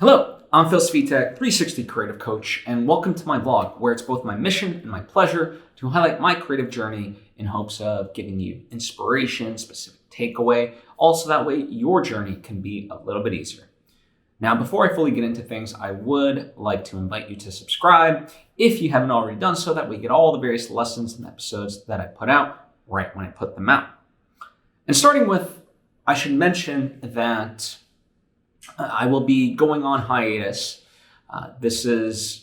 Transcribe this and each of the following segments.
Hello, I'm Svitek, 360 creative coach, and welcome to my vlog, where it's both my mission and my pleasure to highlight my creative journey in hopes of giving you inspiration, specific takeaway, also that way your journey can be a little bit easier. Now, before I fully get into things, I would like to invite you to subscribe if you haven't already done so, that we get all the various lessons and episodes that I put out right when I put them out. And starting with, I should mention that I will be going on hiatus. I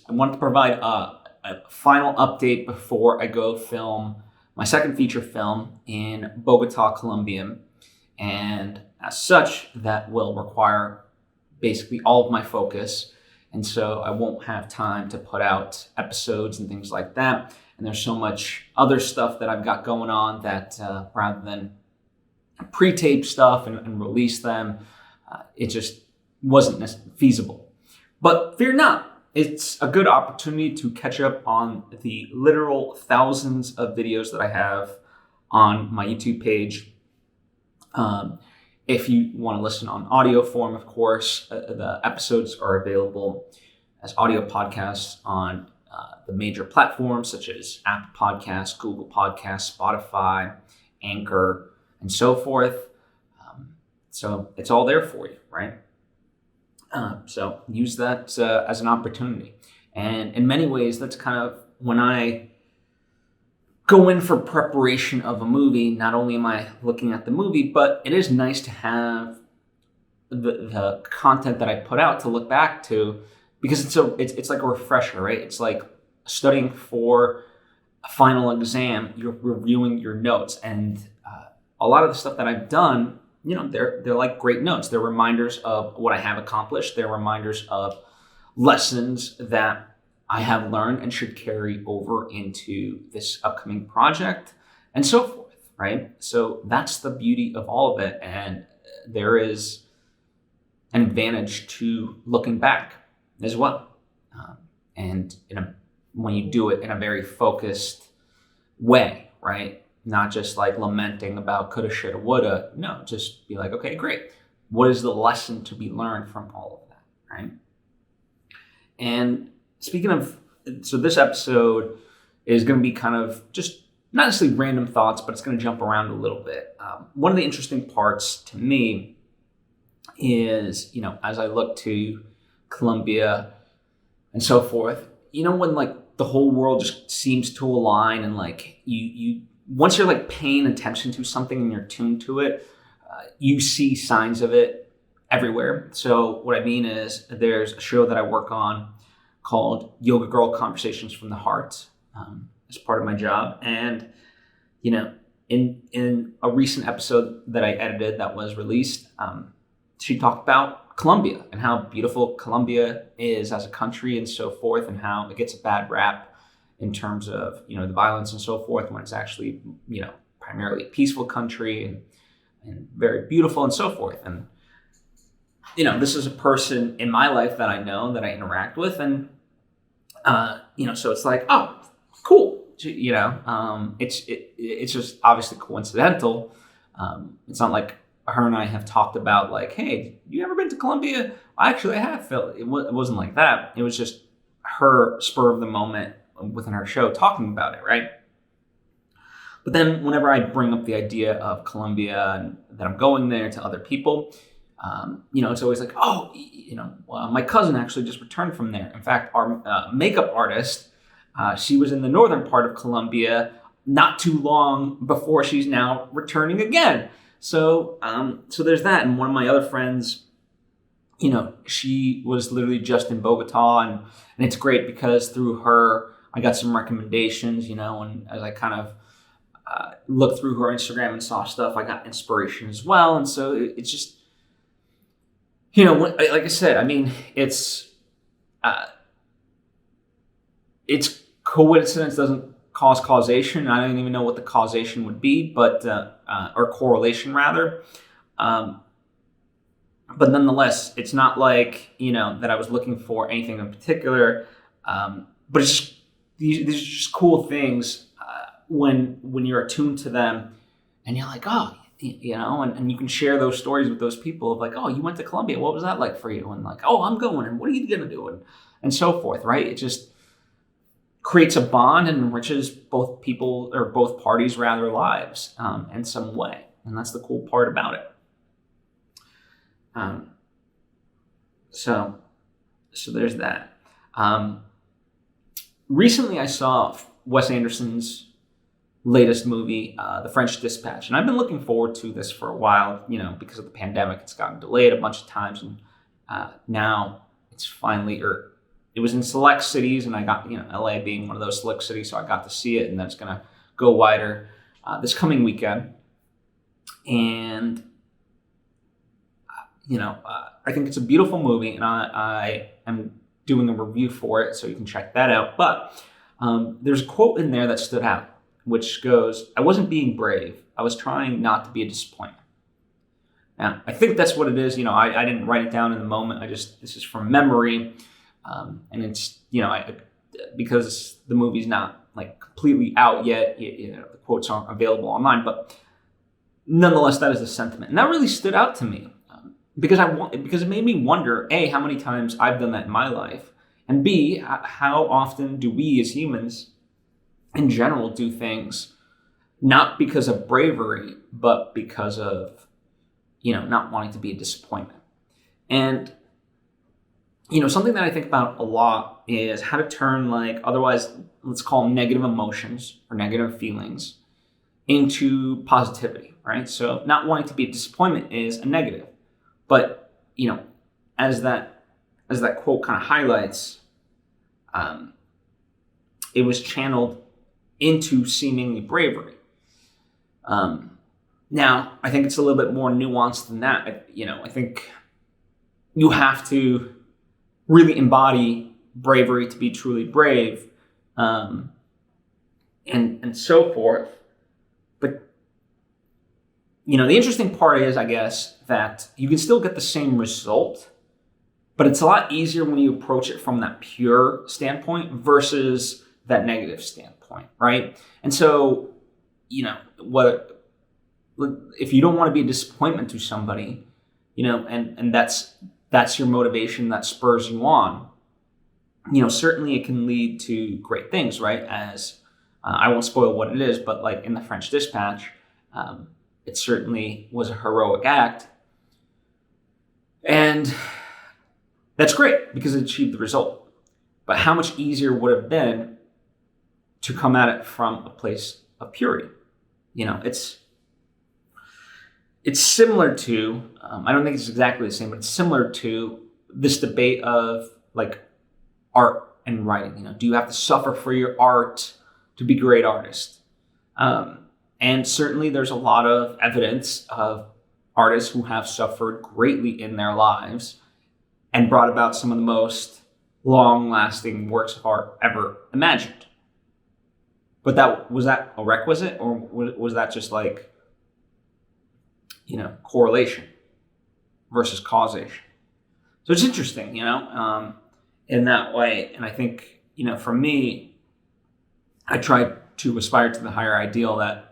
want to provide a final update before I go film my second feature film in Bogota, Colombia. And as such, that will require basically all of my focus. And so I won't have time to put out episodes and things like that. And there's so much other stuff that I've got going on that rather than pre-tape stuff and release them, it just wasn't feasible. But fear not, it's a good opportunity to catch up on the literal thousands of videos that I have on my YouTube page. If you want to listen on audio form, of course, the episodes are available as audio podcasts on the major platforms such as Apple Podcasts, Google Podcasts, Spotify, Anchor, and so forth. So it's all there for you, right? So use that as an opportunity. And in many ways, that's kind of when I go in for preparation of a movie, not only am I looking at the movie, but it is nice to have the content that I put out to look back to, because it's like a refresher, right? It's like studying for a final exam, you're reviewing your notes. And a lot of the stuff that I've done, they're like great notes. They're reminders of what I have accomplished. They're reminders of lessons that I have learned and should carry over into this upcoming project and so forth, right? So that's the beauty of all of it. And there is an advantage to looking back as well. And when you do it in a very focused way, right? Not just like lamenting about coulda, shoulda, woulda. No, just be like, okay, great. What is the lesson to be learned from all of that, right? And speaking of, so this episode is going to be kind of just not necessarily random thoughts, but it's going to jump around a little bit. One of the interesting parts to me is, as I look to Colombia and so forth, when like the whole world just seems to align and like you once you're like paying attention to something and you're tuned to it, you see signs of it everywhere. So what I mean is there's a show that I work on called Yoga Girl Conversations from the Heart as part of my job. And, in a recent episode that I edited that was released, she talked about Colombia and how beautiful Colombia is as a country and so forth, and how it gets a bad rap in terms of, the violence and so forth, when it's actually, primarily a peaceful country and very beautiful and so forth. And, this is a person in my life that I know, that I interact with. And, so it's like, oh, cool. It's just obviously coincidental. It's not like her and I have talked about like, hey, you ever been to Colombia? Actually, I have, Phil. It wasn't like that. It was just her spur of the moment within her show talking about it, right? But then whenever I bring up the idea of Colombia and that I'm going there to other people, it's always like, oh, my cousin actually just returned from there. In fact, our makeup artist, she was in the northern part of Colombia not too long before she's now returning again. So there's that. And one of my other friends, she was literally just in Bogota, and it's great because through her, I got some recommendations, and as I kind of looked through her Instagram and saw stuff, I got inspiration as well. And so it's just, like I said, I mean, it's coincidence doesn't cause causation. I don't even know what the causation would be, but or correlation rather. But nonetheless, it's not like, that I was looking for anything in particular. But it's just, these are just cool things when you're attuned to them and you're like, oh, and you can share those stories with those people of like, oh, you went to Colombia. What was that like for you? And like, oh, I'm going. And what are you going to do? And so forth, right? It just creates a bond and enriches both people or both parties' rather lives in some way. And that's the cool part about it. So there's that. Recently I saw Wes Anderson's latest movie, The French Dispatch. And I've been looking forward to this for a while, because of the pandemic. It's gotten delayed a bunch of times. And now it's finally, or it was in select cities, and I got, LA being one of those select cities, so I got to see it, and then it's going to go wider this coming weekend. And, I think it's a beautiful movie, and I am doing a review for it, so you can check that out. But there's a quote in there that stood out, which goes, "I wasn't being brave. I was trying not to be a disappointment." Now, I think that's what it is. I didn't write it down in the moment. This is from memory. And it's, because the movie's not like completely out yet, the quotes aren't available online, but nonetheless, that is the sentiment. And that really stood out to me because it made me wonder, A, how many times I've done that in my life, and B, how often do we as humans in general do things not because of bravery, but because of, not wanting to be a disappointment. And something that I think about a lot is how to turn otherwise, let's call them negative emotions or negative feelings into positivity, right? So not wanting to be a disappointment is a negative. But, as that quote kind of highlights, it was channeled into seemingly bravery. Now, I think it's a little bit more nuanced than that. I think you have to really embody bravery to be truly brave, and so forth. But, the interesting part is, I guess, that you can still get the same result, but it's a lot easier when you approach it from that pure standpoint versus that negative standpoint, right? And so, if you don't want to be a disappointment to somebody, and that's your motivation that spurs you on, certainly it can lead to great things, right? As I won't spoil what it is, but like in The French Dispatch, it certainly was a heroic act. And that's great because it achieved the result. But how much easier would it have been to come at it from a place of purity? It's similar to, I don't think it's exactly the same, but it's similar to this debate of like art and writing. Do you have to suffer for your art to be a great artist? And certainly there's a lot of evidence of artists who have suffered greatly in their lives and brought about some of the most long-lasting works of art ever imagined. But was that a requisite, or was that just like, correlation versus causation? So it's interesting, in that way. And I think, for me, I try to aspire to the higher ideal that,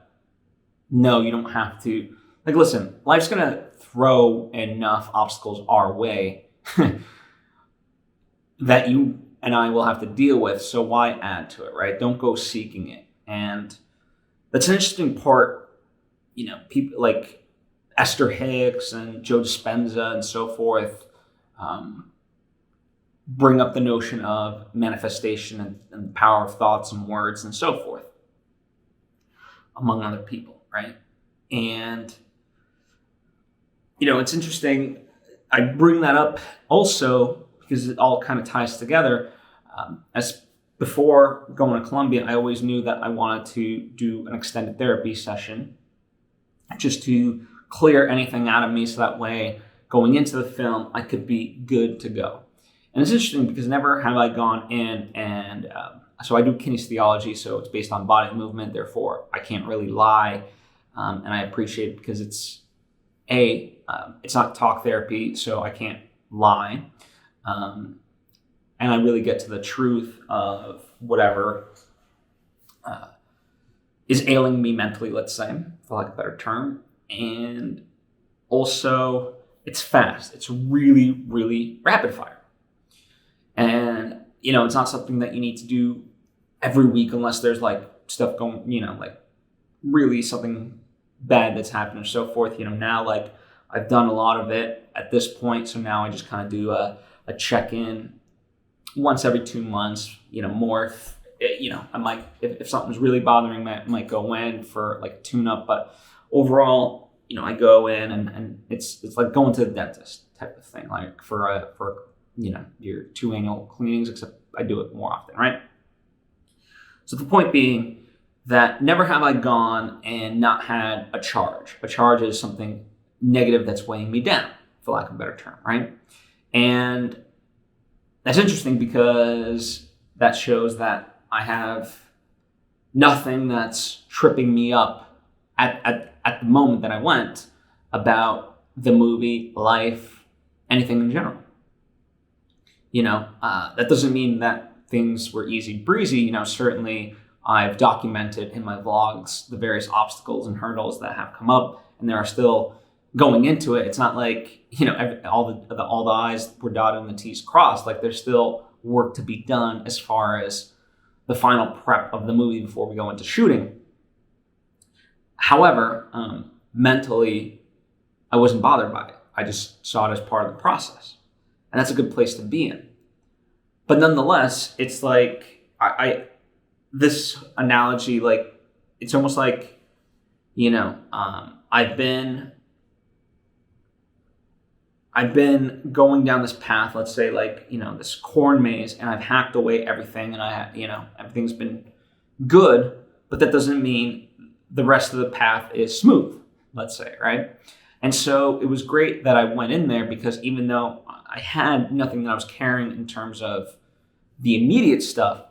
no, you don't have to, listen, life's going to throw enough obstacles our way that you and I will have to deal with. So why add to it, right? Don't go seeking it. And that's an interesting part, people like Esther Hicks and Joe Dispenza and so forth bring up the notion of manifestation and the power of thoughts and words and so forth, among other people, right? And, it's interesting. I bring that up also because it all kind of ties together. As before going to Colombia, I always knew that I wanted to do an extended therapy session just to clear anything out of me, so that way going into the film I could be good to go. And it's interesting because never have I gone in and so I do kinesiology, so it's based on body movement, therefore I can't really lie, and I appreciate it because it's not talk therapy, so I can't lie, and I really get to the truth of whatever is ailing me mentally, let's say, for lack of a better term. And also, it's fast. It's really, really rapid fire. And, it's not something that you need to do every week unless there's like stuff going, like really something bad that's happened or so forth. Now like I've done a lot of it at this point. So now I just kind of do a check-in once every 2 months, more if, I might, if something's really bothering me, I might go in for like a tune-up, but overall, I go in and it's like going to the dentist type of thing, like for your 2 annual cleanings, except I do it more often, right? So the point being that never have I gone and not had a charge. A charge is something negative that's weighing me down, for lack of a better term, right? And that's interesting because that shows that I have nothing that's tripping me up at the moment that I went about the movie, life, anything in general. That doesn't mean that things were easy breezy. Certainly I've documented in my vlogs the various obstacles and hurdles that have come up, and there are still going into it. It's not like, all the I's were dotted and the T's crossed. Like there's still work to be done as far as the final prep of the movie before we go into shooting. However, mentally, I wasn't bothered by it. I just saw it as part of the process. And that's a good place to be in. But nonetheless, it's like, this analogy, like, it's almost like, I've been going down this path, let's say like, this corn maze, and I've hacked away everything, and everything's been good, but that doesn't mean the rest of the path is smooth, let's say, right? And so it was great that I went in there, because even though I had nothing that I was carrying in terms of the immediate stuff,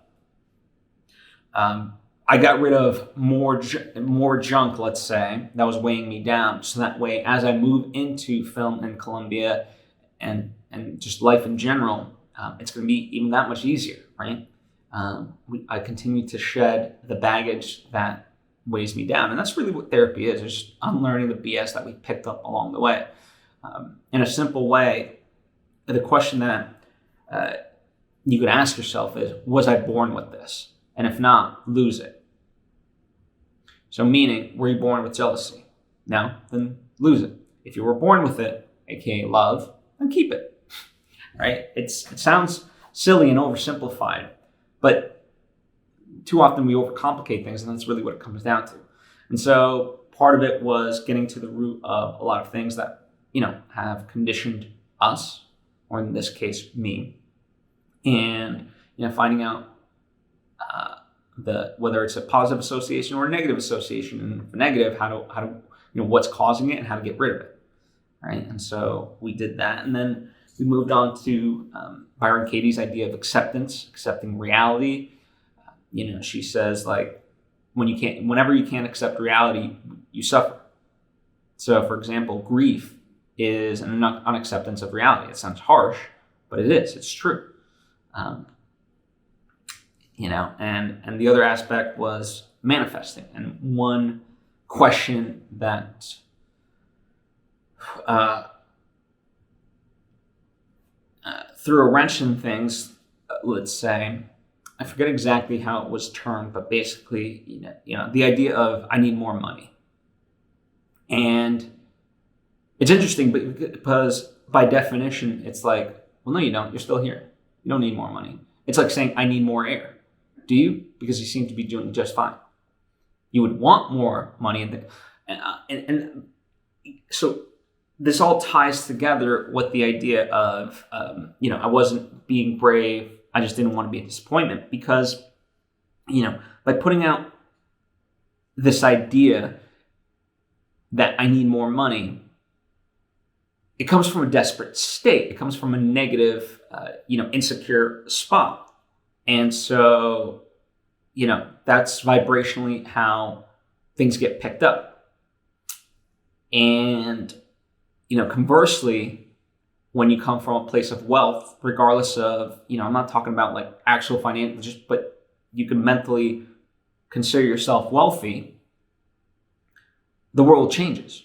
I got rid of more junk, let's say, that was weighing me down. So that way, as I move into film in Colombia and just life in general, it's going to be even that much easier, right? I continue to shed the baggage that weighs me down. And that's really what therapy is. It's just unlearning the BS that we picked up along the way. In a simple way, the question that you could ask yourself is, was I born with this? And if not, lose it. So meaning, were you born with jealousy? No? Then lose it. If you were born with it, aka love, then keep it. Right? It sounds silly and oversimplified, but too often we overcomplicate things, and that's really what it comes down to. And so part of it was getting to the root of a lot of things that, have conditioned us, or in this case, me, and, finding out whether it's a positive association or a negative association, and if a negative, how to what's causing it and how to get rid of it, right? And so we did that, and then we moved on to Byron Katie's idea of accepting reality. She says, like, whenever you can't accept reality, you suffer. So, for example, grief is an unacceptance of reality. It sounds harsh, but it is. It's true. And the other aspect was manifesting. And one question that threw a wrench in things, let's say, I forget exactly how it was termed, but basically, the idea of I need more money. And it's interesting because by definition, it's like, well, no, you don't. You're still here. You don't need more money. It's like saying I need more air. Do you? Because you seem to be doing just fine. You would want more money. And so this all ties together with the idea of, I wasn't being brave. I just didn't want to be a disappointment, because, by putting out this idea that I need more money, it comes from a desperate state. It comes from a negative, insecure spot. And so, that's vibrationally how things get picked up. And, conversely, when you come from a place of wealth, regardless of, I'm not talking about like actual financial, but you can mentally consider yourself wealthy, the world changes.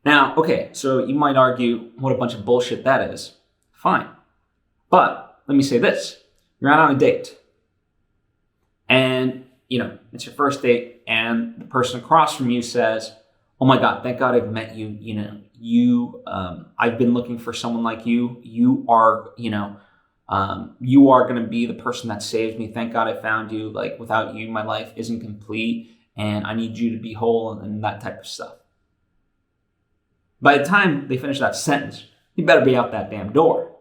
Now, okay, so you might argue what a bunch of bullshit that is. Fine. But let me say this. You're out on a date. And, it's your first date, and the person across from you says, "Oh my God, thank God I've met you. I've been looking for someone like you. You are going to be the person that saves me. Thank God I found you. Like, without you, my life isn't complete, and I need you to be whole," and that type of stuff. By the time they finish that sentence, you better be out that damn door.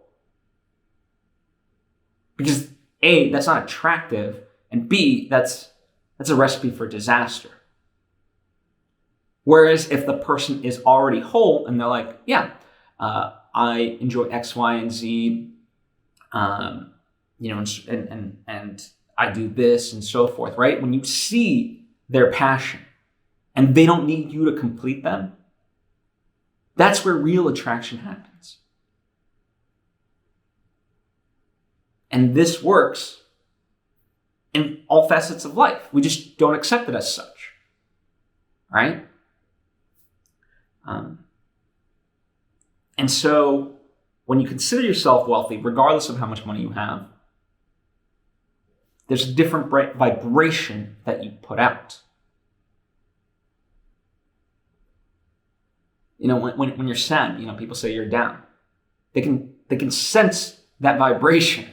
Because A, that's not attractive, and B, that's a recipe for disaster. Whereas if the person is already whole and they're like, yeah, I enjoy X, Y, and Z, and I do this and so forth, right? When you see their passion and they don't need you to complete them, that's where real attraction happens. And this works in all facets of life. We just don't accept it as such, right? And so when you consider yourself wealthy, regardless of how much money you have, there's a different vibration that you put out. When you're sad, people say you're down. They can sense that vibration.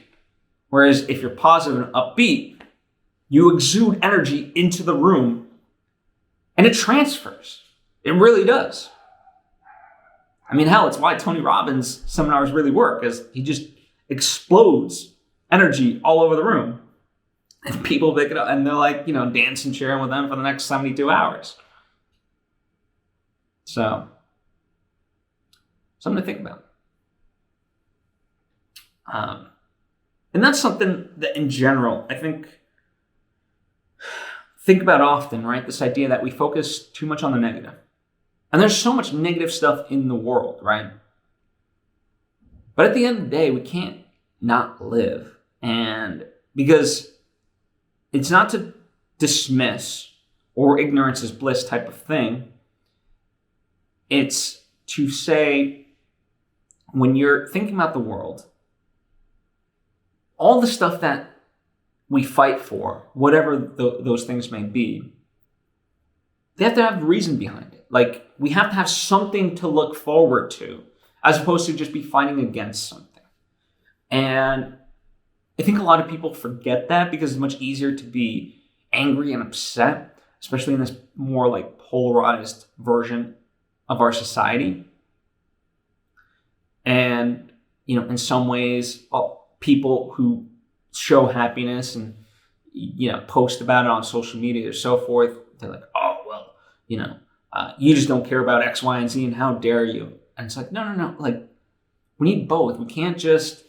Whereas if you're positive and upbeat, you exude energy into the room and it transfers. It really does. I mean, hell, it's why Tony Robbins' seminars really work, because he just explodes energy all over the room. And people pick it up and they're like, dancing, cheering with them for the next 72 hours. So, something to think about. And that's something that in general, I think about often, right? This idea that we focus too much on the negative. And there's so much negative stuff in the world, right? But at the end of the day, we can't not live. And because it's not to dismiss or ignorance is bliss type of thing. It's to say, when you're thinking about the world, all the stuff that we fight for, whatever those things may be, they have to have a reason behind it. Like, we have to have something to look forward to, as opposed to just be fighting against something. And I think a lot of people forget that, because it's much easier to be angry and upset, especially in this more like polarized version of our society. And, in some ways, people who show happiness and, post about it on social media or so forth, they're like, oh, well, you just don't care about X, Y, and Z, and how dare you? And it's like, no. Like, we need both. We can't just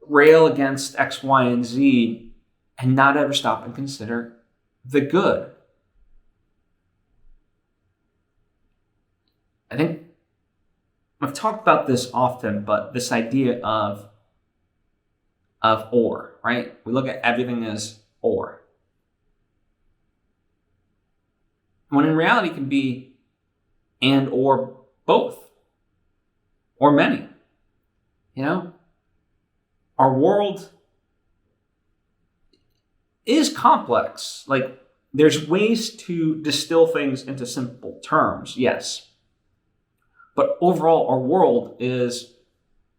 rail against X, Y, and Z and not ever stop and consider the good. I think I've talked about this often, but this idea of or, right? We look at everything as or. When in reality it can be and or both. Or many. Our world is complex. Like, there's ways to distill things into simple terms, yes. But overall, our world is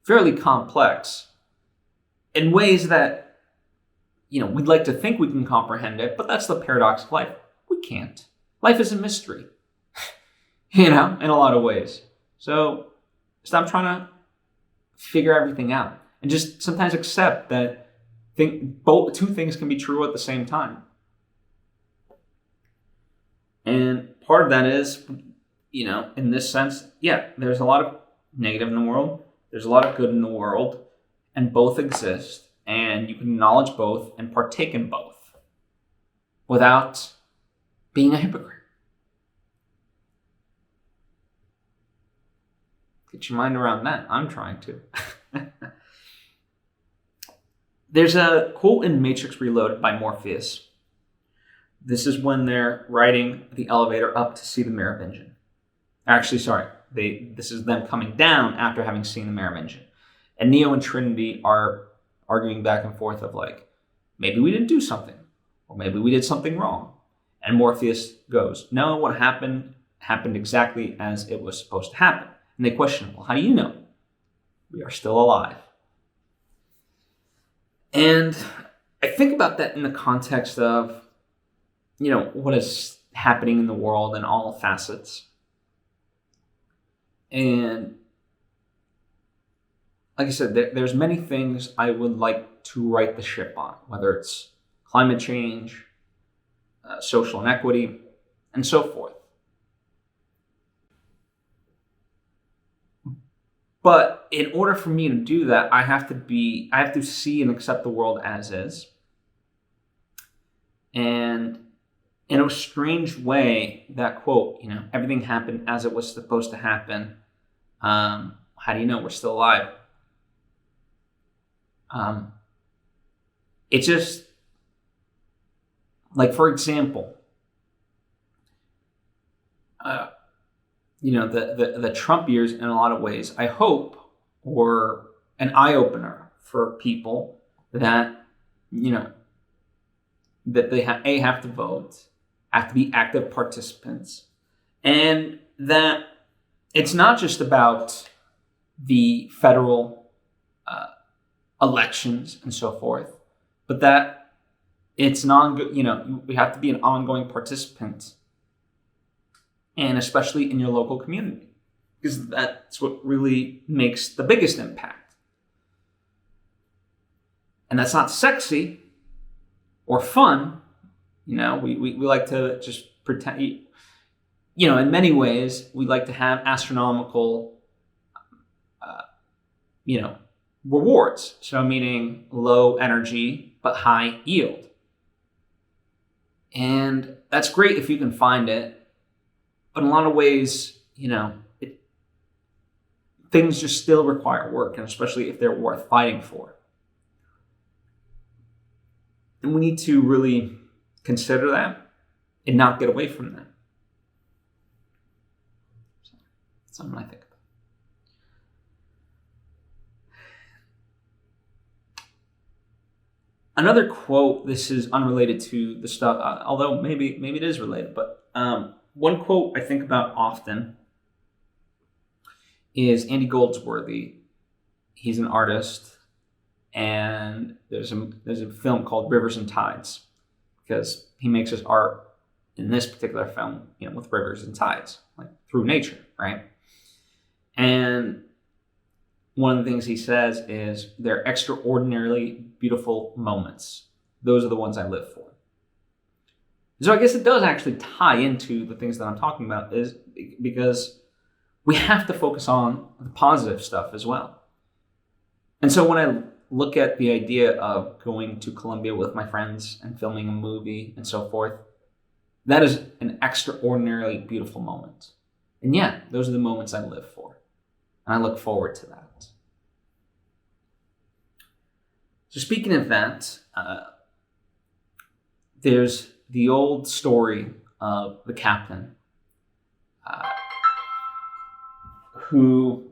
fairly complex in ways that, we'd like to think we can comprehend it, but that's the paradox of life. We can't. Life is a mystery, in a lot of ways. So stop trying to figure everything out and just sometimes accept that two things can be true at the same time. And part of that is, in this sense, yeah, there's a lot of negative in the world. There's a lot of good in the world, and both exist, and you can acknowledge both and partake in both without being a hypocrite. Get your mind around that. I'm trying to. There's a quote in Matrix Reloaded by Morpheus. This is when they're riding the elevator up to see the mirror engine. Actually, sorry, this is them coming down after having seen the Merovingian. And Neo and Trinity are arguing back and forth of like, maybe we didn't do something, or maybe we did something wrong. And Morpheus goes, no, what happened exactly as it was supposed to happen. And they question, well, how do you know? We are still alive. And I think about that in the context of, what is happening in the world in all facets. And like I said, there's many things I would like to right the ship on, whether it's climate change, social inequity, and so forth. But in order for me to do that, I have to see and accept the world as is. And in a strange way, that quote, everything happened as it was supposed to happen. How do you know we're still alive? It just, like, for example, the Trump years, in a lot of ways, I hope, were an eye-opener for people that, that they have to vote, have to be active participants, and that it's not just about the federal elections and so forth, but that it's we have to be an ongoing participant, and especially in your local community, because that's what really makes the biggest impact. And that's not sexy or fun. We like to just pretend, in many ways, we like to have astronomical, rewards. So meaning low energy, but high yield. And that's great if you can find it. But in a lot of ways, things just still require work, and especially if they're worth fighting for. And we need to really consider that and not get away from that. So that's something I think about. Another quote, this is unrelated to the stuff, although maybe it is related, but one quote I think about often is Andy Goldsworthy. He's an artist, and there's a film called Rivers and Tides, because he makes his art in this particular film, with rivers and tides, like through nature, right? And one of the things he says is, they're extraordinarily beautiful moments. Those are the ones I live for. So I guess it does actually tie into the things that I'm talking about, is because we have to focus on the positive stuff as well. And so when I look at the idea of going to Colombia with my friends and filming a movie and so forth, that is an extraordinarily beautiful moment. And yeah, those are the moments I live for. And I look forward to that. So speaking of that, there's the old story of the captain who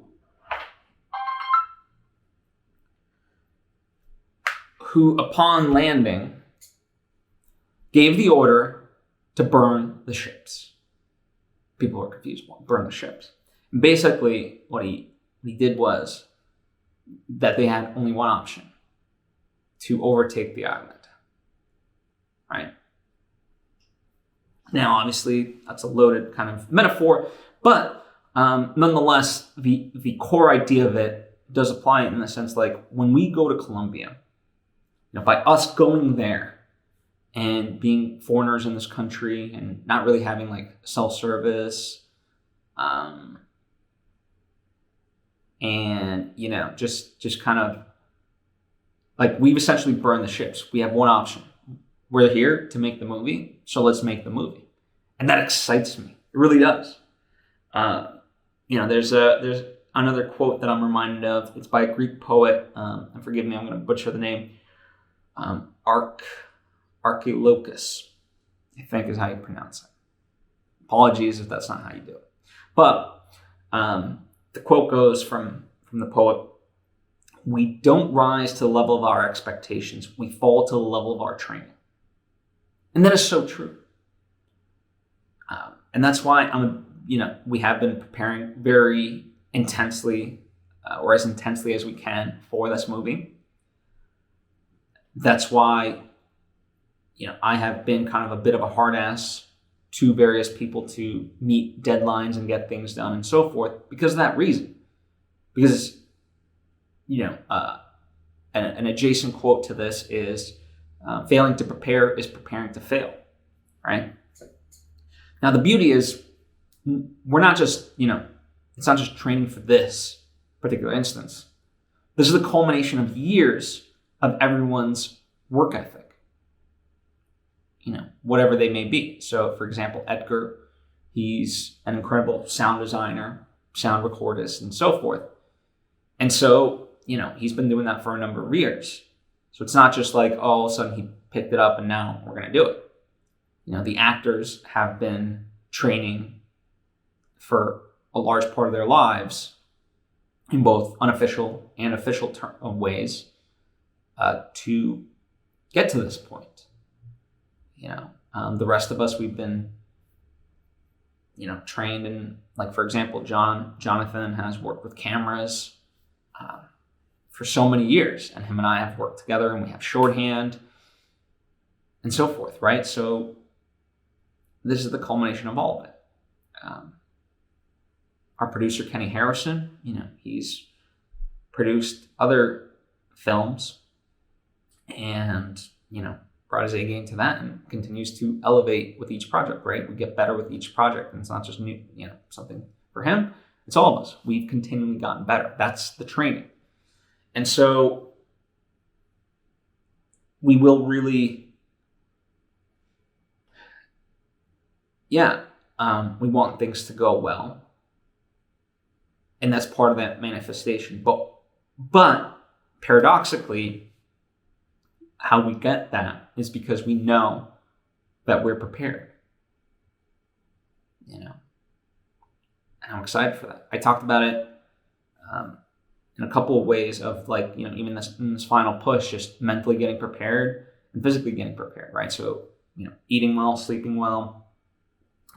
upon landing gave the order to burn the ships. People were confused. Burn the ships. And basically, what he did was that they had only one option: to overtake the island. Right? Now, obviously, that's a loaded kind of metaphor, but nonetheless, the core idea of it does apply in the sense, like, when we go to Colombia, by us going there and being foreigners in this country and not really having like self-service, and just kind of like, we've essentially burned the ships. We have one option. We're here to make the movie, so let's make the movie. And that excites me. It really does. There's another quote that I'm reminded of. It's by a Greek poet. And forgive me, I'm going to butcher the name. Archilochus, I think is how you pronounce it. Apologies if that's not how you do it. But the quote goes from the poet, "We don't rise to the level of our expectations. We fall to the level of our training." And that is so true. And that's why we have been preparing very intensely, or as intensely as we can, for this movie. That's why, I have been kind of a bit of a hard ass to various people to meet deadlines and get things done and so forth, because of that reason. Because, an adjacent quote to this is, failing to prepare is preparing to fail, right? Now, the beauty is, we're not just, it's not just training for this particular instance. This is the culmination of years of everyone's work ethic, whatever they may be. So, for example, Edgar, he's an incredible sound designer, sound recordist, and so forth. And so, he's been doing that for a number of years. So it's not just like, all of a sudden he picked it up and now we're going to do it. The actors have been training for a large part of their lives in both unofficial and official ways to get to this point. The rest of us, we've been, trained in, like, for example, Jonathan has worked with cameras for so many years, and him and I have worked together, and we have shorthand and so forth, right? So this is the culmination of all of it. Our producer, Kenny Harrison, he's produced other films and, brought his A game to that and continues to elevate with each project, right? We get better with each project, and it's not just new, something for him. It's all of us. We've continually gotten better. That's the training. And so we will really, we want things to go well. And that's part of that manifestation. But paradoxically, how we get that is because we know that we're prepared. And I'm excited for that. I talked about it in a couple of ways of, like, even in this final push, just mentally getting prepared and physically getting prepared, right? So, eating well, sleeping well,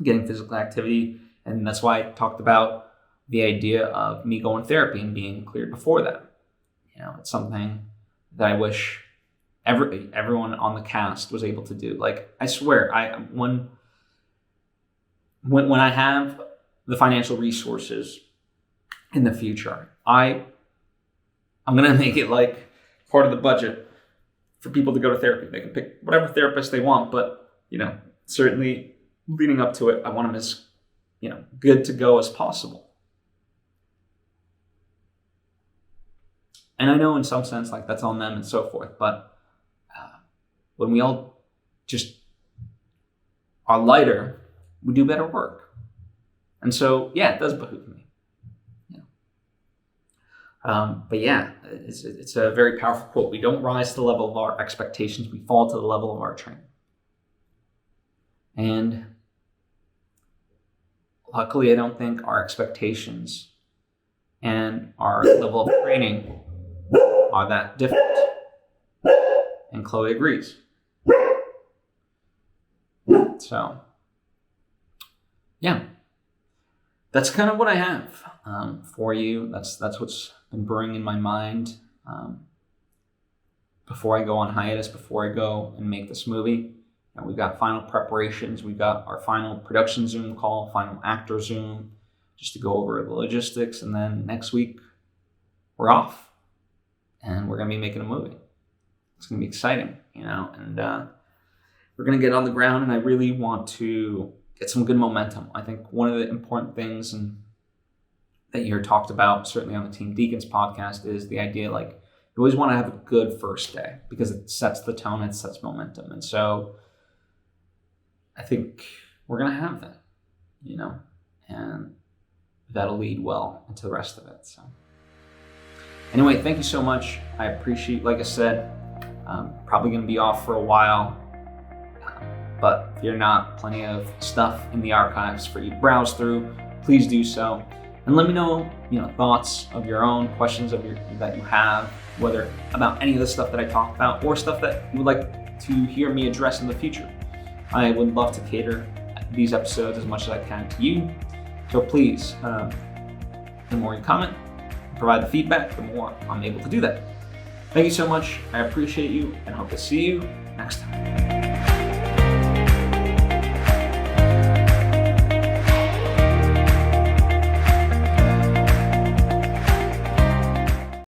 getting physical activity. And that's why I talked about the idea of me going to therapy and being cleared before that. It's something that I wish everyone on the cast was able to do. Like, I swear, when I have the financial resources in the future, I'm going to make it like part of the budget for people to go to therapy. They can pick whatever therapist they want, but, certainly leading up to it, I want them as, good to go as possible. And I know in some sense, like, that's on them and so forth, but when we all just are lighter, we do better work. And so, it does behoove me. But it's a very powerful quote. We don't rise to the level of our expectations. We fall to the level of our training. And luckily, I don't think our expectations and our level of training are that different. And Chloe agrees. So, that's kind of what I have for you. That's what's been brewing in my mind before I go on hiatus, before I go and make this movie. And we've got final preparations. We've got our final production Zoom call, final actor Zoom, just to go over the logistics. And then next week, we're off. And we're going to be making a movie. It's going to be exciting, and we're going to get on the ground, and I really want to get some good momentum. I think one of the important things that you heard talked about, certainly on the Team Deacons podcast, is the idea, like, you always want to have a good first day because it sets the tone, it sets momentum. And so I think we're going to have that, and that'll lead well into the rest of it. So anyway, thank you so much. I appreciate, like I said, probably going to be off for a while, but fear not, plenty of stuff in the archives for you to browse through, please do so. And let me know, thoughts of your own, questions that you have, whether about any of the stuff that I talked about or stuff that you would like to hear me address in the future. I would love to cater these episodes as much as I can to you. So please, the more you comment, provide the feedback, the more I'm able to do that. Thank you so much. I appreciate you and hope to see you next time.